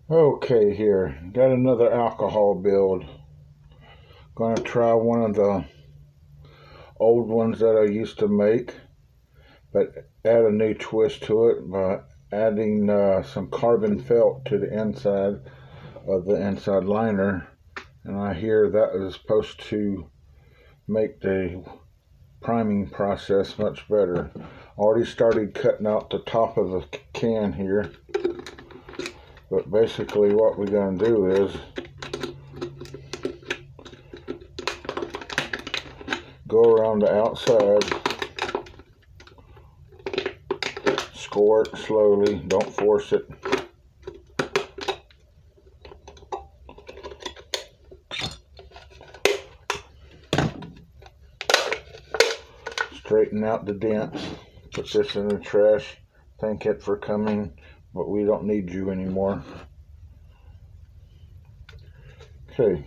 Okay, here, got another alcohol build. Gonna try one of the old ones that I used to make, but add a new twist to it by adding some carbon felt to the inside of the inside liner. And I hear that is supposed to make the priming process much better. Already started cutting out the top of the can here, but basically what we're going to do is go around the outside, score it slowly, don't force it. Straighten out the dents, put this in the trash, thank it for coming, but we don't need you anymore. Okay,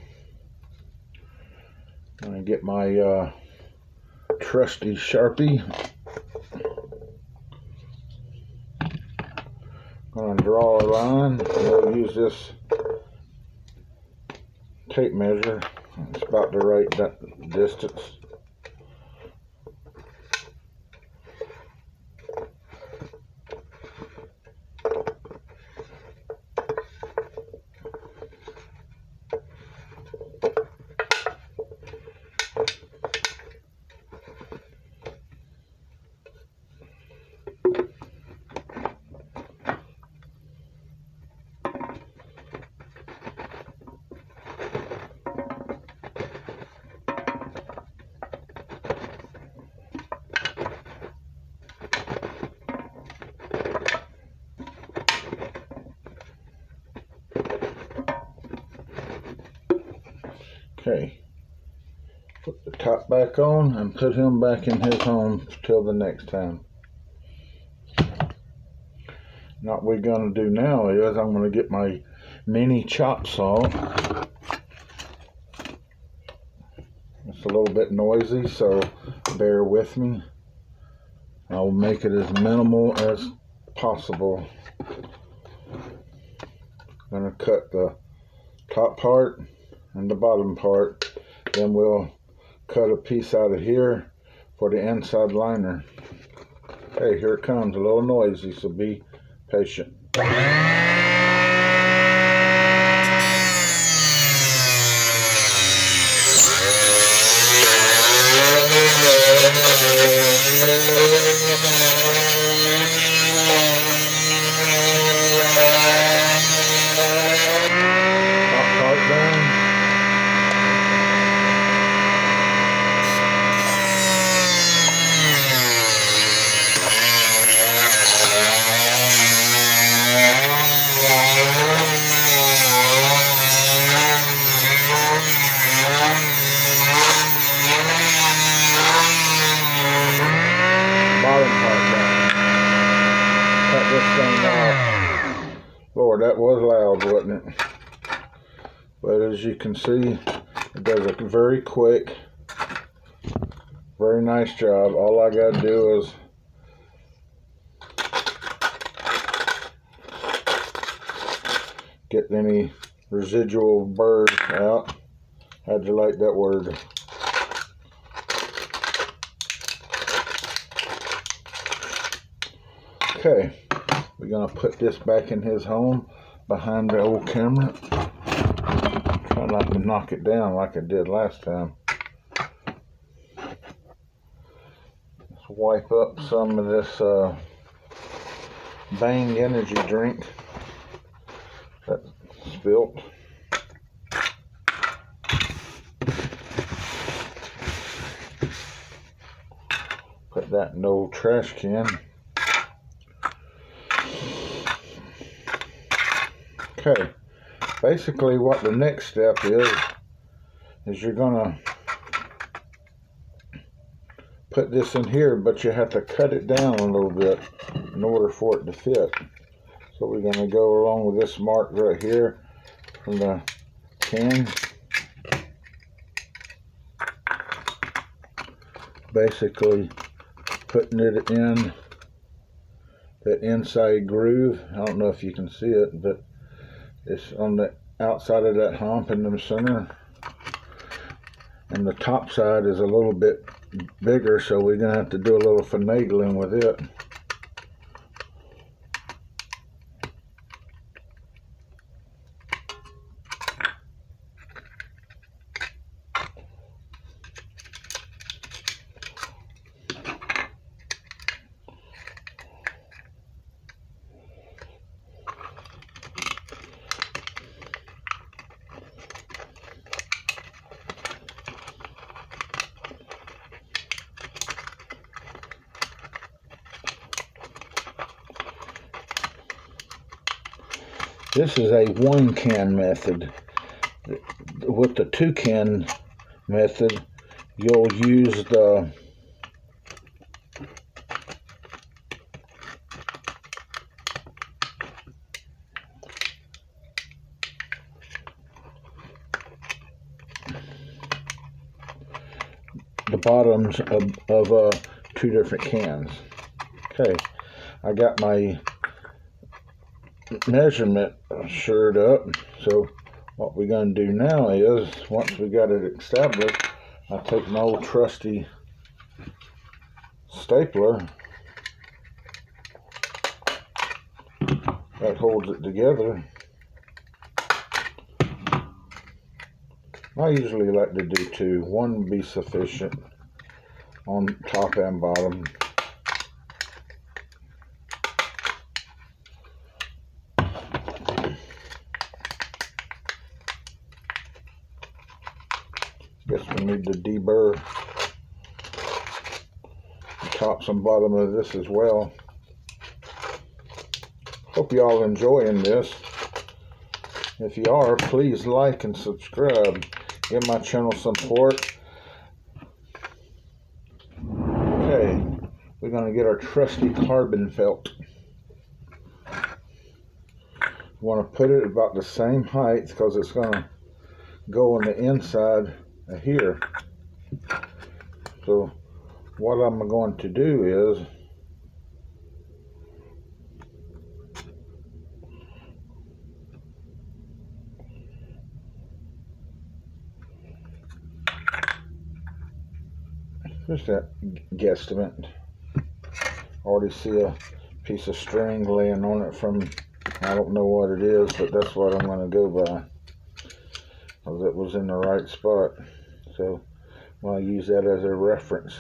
I'm gonna get my trusty Sharpie. Gonna draw a line. We'll use this tape measure. It's about the right distance. Okay, put the top back on and put him back in his home till the next time. What we're going to do now is I'm going to get my mini chop saw. It's a little bit noisy, so bear with me. I'll make it as minimal as possible. I'm going to cut the top part and the bottom part, then we'll cut a piece out of here for the inside liner. Okay, here it comes, a little noisy, so be patient. Lord, that was loud, wasn't it? But as you can see, it does a very quick, very nice job. All I got to do is get any residual burrs out. How'd you like that word? Okay, we're gonna put this back in his home behind the old camera. Try not to knock it down like I did last time. Let's wipe up some of this Bang energy drink that spilt. Put that in the old trash can. Okay, basically what the next step is you're gonna put this in here, but you have to cut it down a little bit in order for it to fit. So we're gonna go along with this mark right here from the can. Basically putting it in the inside groove. I don't know if you can see it, but It's on the outside of that hump in the center, and the top side is a little bit bigger, so we're gonna have to do a little finagling with it. This is a 1-can method. With the 2-can method, you'll use the bottoms of 2 different cans. Okay, I got my measurement shirred up, so what we're going to do now is, once we got it established, I take an old trusty stapler that holds it together. I usually like to do 2. 1 would be sufficient on top and bottom. Guess we need to deburr the tops and bottom of this as well. Hope y'all enjoying this. If you are, please like and subscribe. Give my channel some support. Okay, we're going to get our trusty carbon felt. You want to put it about the same height because it's going to go on the inside of here. So what I'm going to do is just a guesstimate. Already see a piece of string laying on it from, I don't know what it is, but that's what I'm going to go by, because it was in the right spot. So I'll use that as a reference.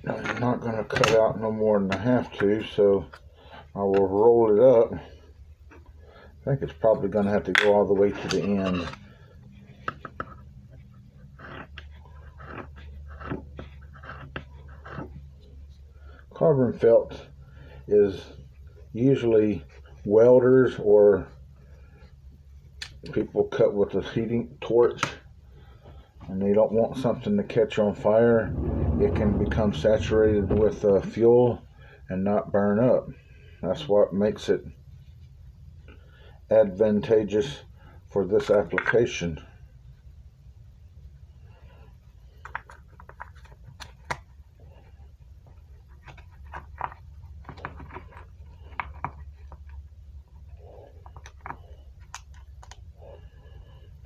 I'm not going to cut out no more than I have to, so I will roll it up. I think it's probably going to have to go all the way to the end. Carbon felt is usually welders or people cut with a heating torch, and they don't want something to catch on fire. It can become saturated with fuel and not burn up. That's what makes it advantageous for this application.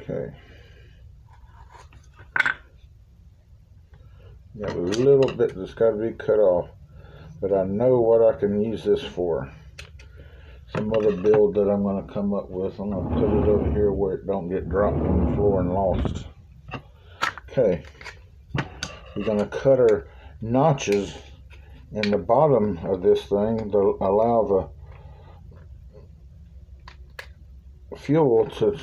Okay. Got a little bit that's got to be cut off, but I know what I can use this for. Some other build that I'm going to come up with. I'm going to put it over here where it don't get dropped on the floor and lost. Okay. We're going to cut our notches in the bottom of this thing to allow the fuel to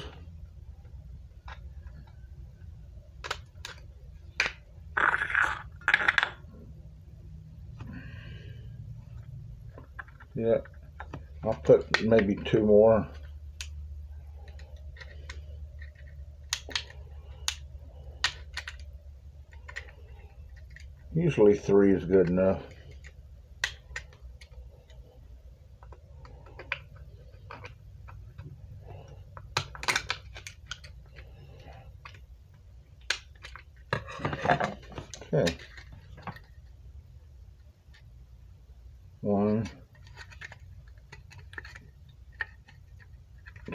I'll put maybe 2 more. Usually 3 is good enough. Okay.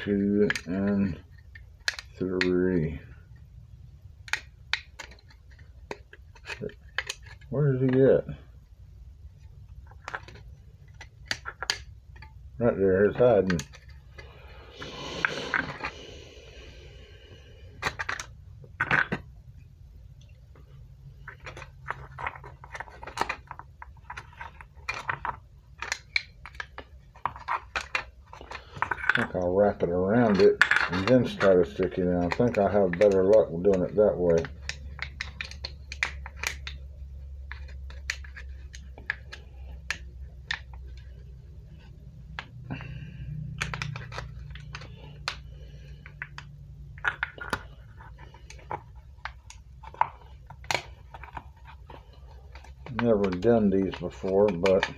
2, and 3. Where is he at? Right there, he's hiding. I think I'll wrap it around it and then start it sticking in. I think I'll have better luck doing it that way. Never done these before, but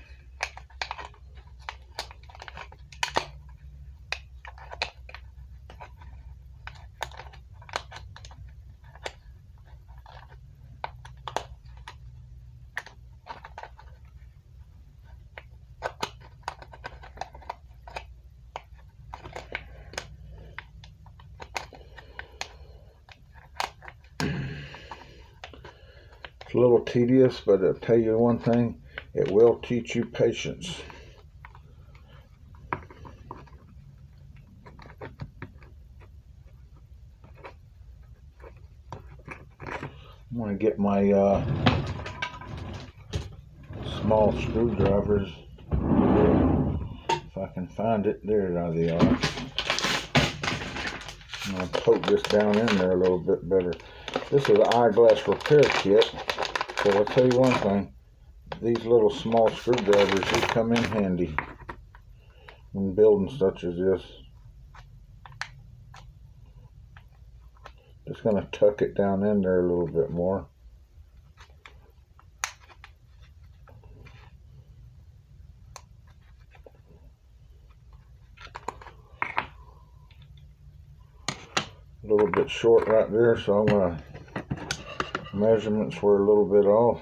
it's a little tedious, but I'll tell you one thing, it will teach you patience. I'm going to get my small screwdrivers, if I can find it. There they are. I'm going to poke this down in there a little bit better. This is an eyeglass repair kit, so I'll tell you one thing, these little small screwdrivers, they come in handy when building such as this. Just going to tuck it down in there a little bit more. A little bit short right there, so I'm going to, measurements were a little bit off.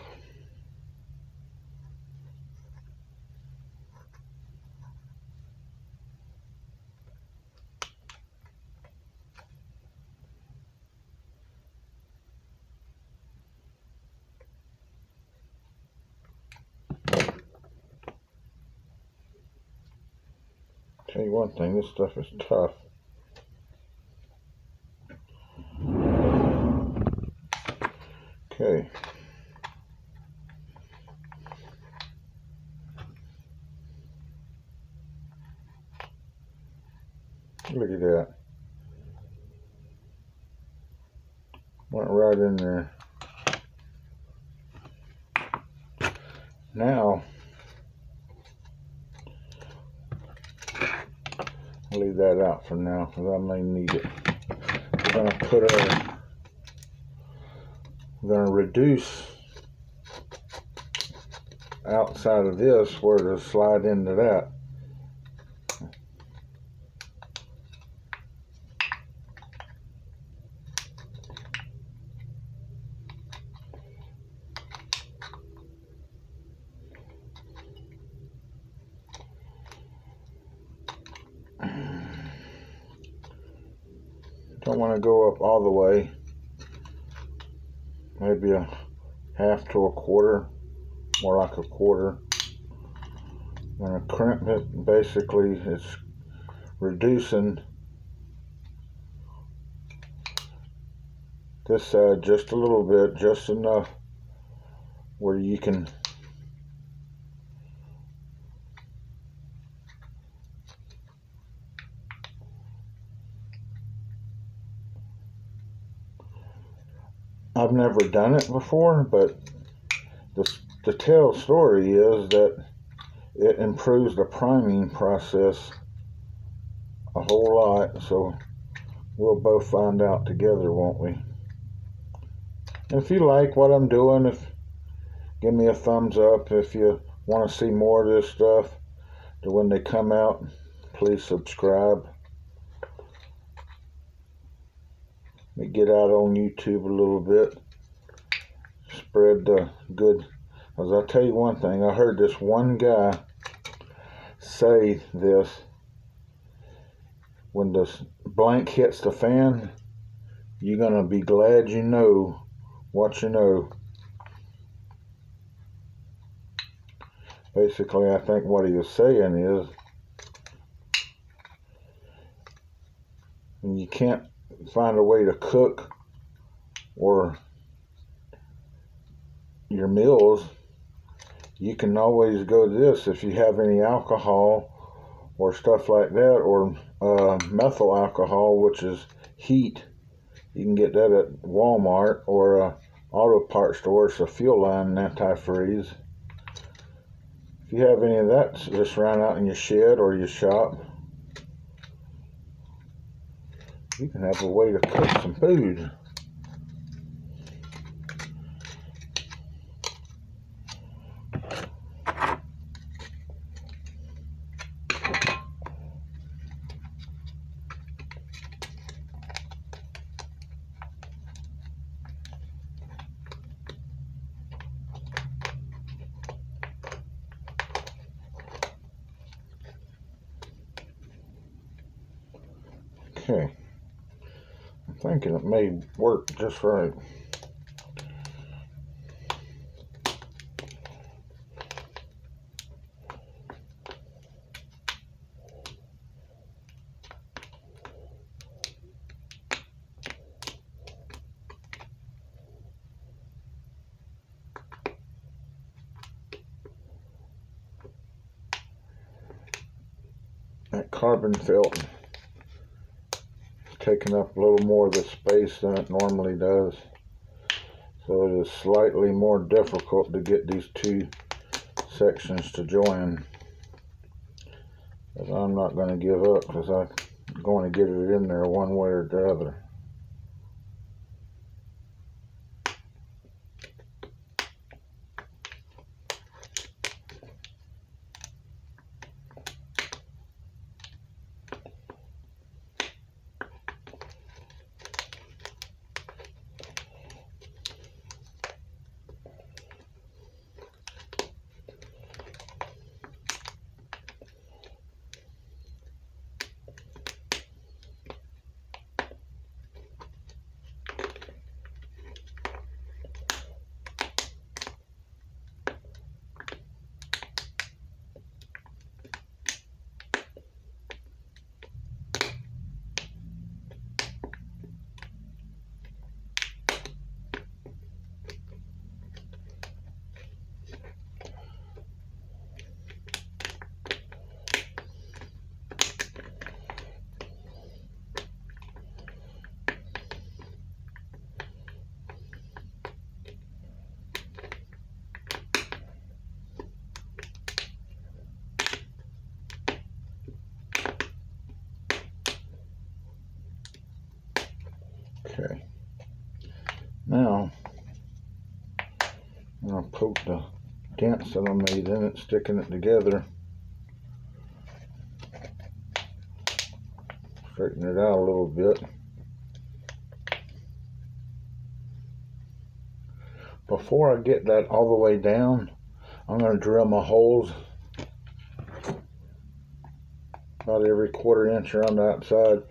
Tell you one thing, this stuff is tough. Okay. Look at that. Went right in there. Now, I'll leave that out for now because I may need it. We're going to reduce outside of this where to slide into that. Don't want to go up all the way, maybe a half to a quarter, more like a quarter. I'm going to crimp it. Basically, it's reducing this side just a little bit, just enough where you can I've never done it before, but the tell story is that it improves the priming process a whole lot, so we'll both find out together, won't we? And if you like what I'm doing, give me a thumbs up. If you want to see more of this stuff, when they come out, please subscribe. Let me get out on YouTube a little bit, spread the good. As I'll tell you one thing, I heard this one guy say this. when the blank hits the fan, you're going to be glad you know what you know. Basically, I think what he was saying is, when you can't find a way to cook or your meals, you can always go to this. If you have any alcohol or stuff like that, or methyl alcohol, which is heat, you can get that at Walmart or auto parts store. It's a fuel line antifreeze. If you have any of that just around out in your shed or your shop, you can have a way to cook some food. Okay, I'm thinking it may work just right. That carbon felt is taking up a little more of the space than it normally does, so it is slightly more difficult to get these two sections to join. But I'm not going to give up, because I'm going to get it in there one way or the other. Okay, now I'm going to poke the dents that I made in it, sticking it together, straighten it out a little bit. Before I get that all the way down, I'm going to drill my holes about every 1/4 inch around the outside.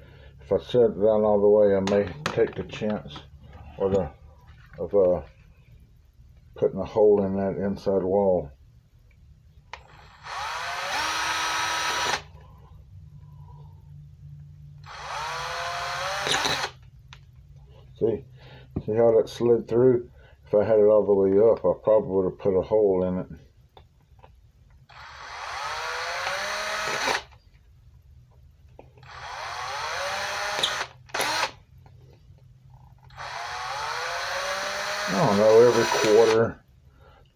If I set it down all the way, I may take the chance of putting a hole in that inside wall. See how that slid through? If I had it all the way up, I probably would have put a hole in it. I don't know, every 1/4,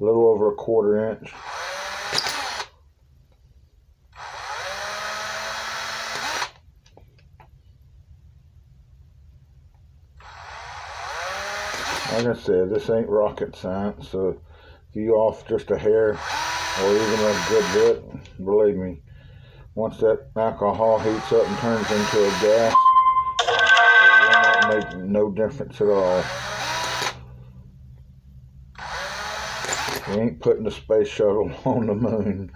a little over a 1/4 inch. Like I said, this ain't rocket science, so if you off just a hair or even a good bit, believe me, once that alcohol heats up and turns into a gas, it will not make no difference at all. We ain't putting the space shuttle on the moon.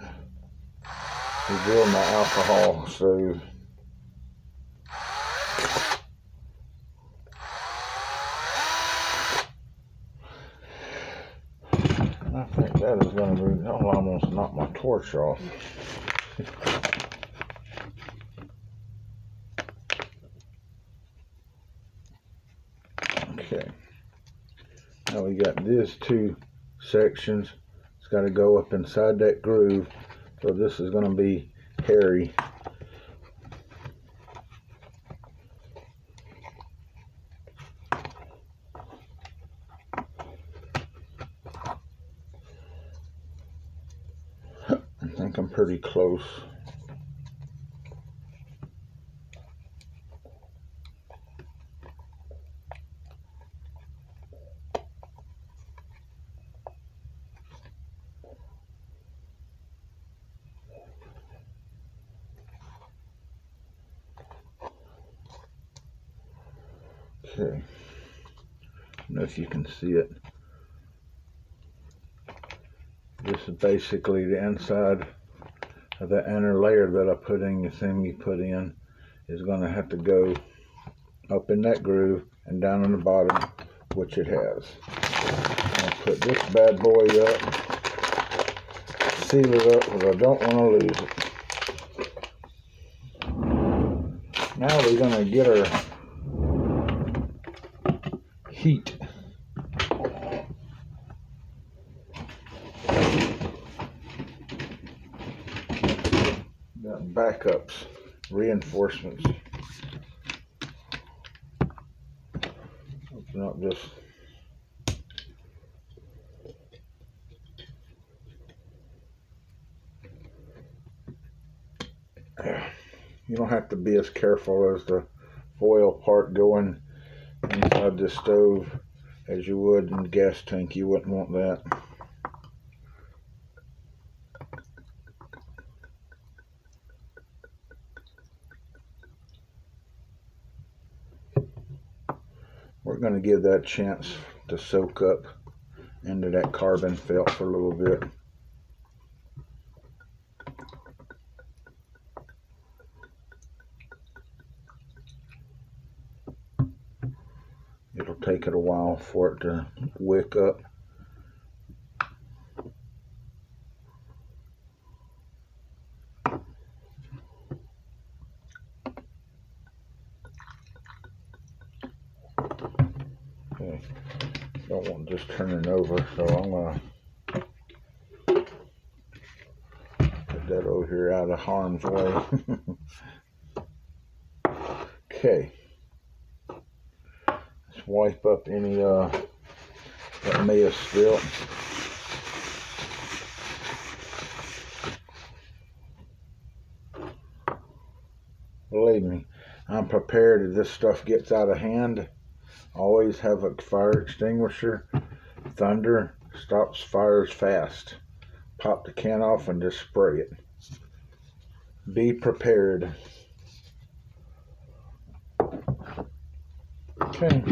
We're doing the alcohol stove. I think that is going to be, I'll almost knock my torch off. Okay. Now we got these two sections. It's got to go up inside that groove. So this is going to be hairy. I think I'm pretty close. Okay, I don't know if you can see it. This is basically the inside of the inner layer that I put in. The thing you put in is going to have to go up in that groove and down on the bottom, which it has. I'll put this bad boy up, seal it up because I don't want to lose it. Now we're going to get our heat. Got backups, reinforcements. Open up this. You don't have to be as careful as the foil part going inside the stove as you would in the gas tank. You wouldn't want that. We're going to give that a chance to soak up into that carbon felt for a little bit. It'll take it a while for it to wick up. Okay. Don't want this turning over, so I'm going to put that over here out of harm's way. Okay. Let's wipe up any that may have spilled. Believe me, I'm prepared if this stuff gets out of hand. Always have a fire extinguisher. Thunder stops fires fast. Pop the can off and just spray it. Be prepared. Okay,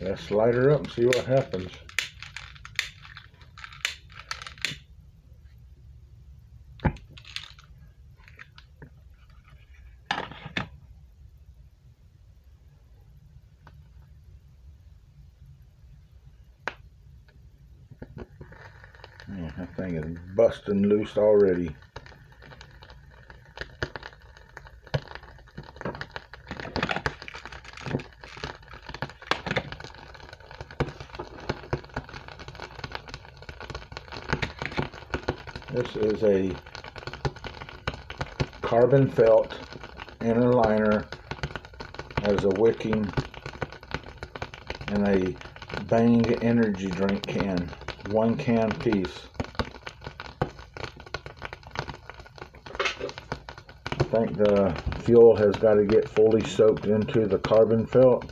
let's light her up and see what happens. Yeah, that thing is busting loose already. This is a carbon felt inner liner, has a wicking, and a Bang energy drink can. 1 can piece. I think the fuel has got to get fully soaked into the carbon felt.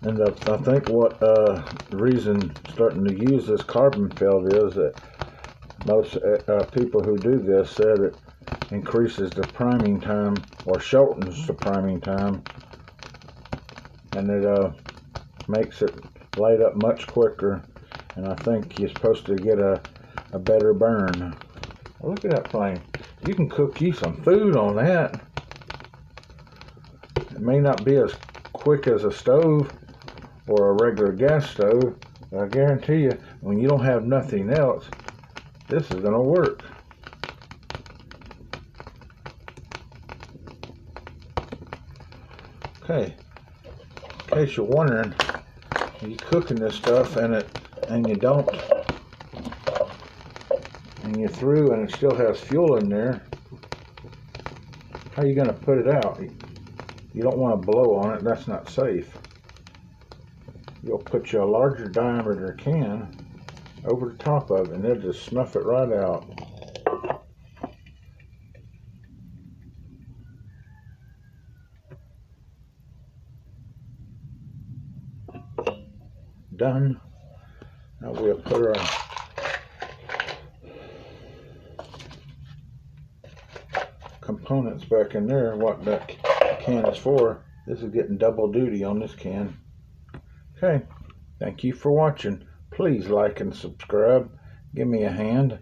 And I think what the reason starting to use this carbon felt is that most people who do this said it increases the priming time or shortens the priming time, and it makes it light up much quicker, and I think you're supposed to get a better burn. Look at that flame. You can cook you some food on that. It may not be as quick as a stove or a regular gas stove, I guarantee you, when you don't have nothing else, this is going to work. Okay, in case you're wondering, you cooking this stuff and you don't, and you're through and it still has fuel in there, how are you going to put it out? You don't want to blow on it. That's not safe. You'll put you a larger diameter can over the top of it and it'll just snuff it right out. Done. Now we'll put our components back in there, what that can is for. This is getting double duty on this can. Okay, thank you for watching. Please like and subscribe. Give me a hand.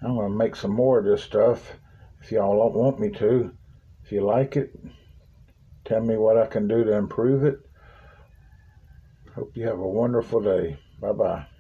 I'm going to make some more of this stuff if y'all don't want me to. If you like it, tell me what I can do to improve it. Hope you have a wonderful day. Bye-bye.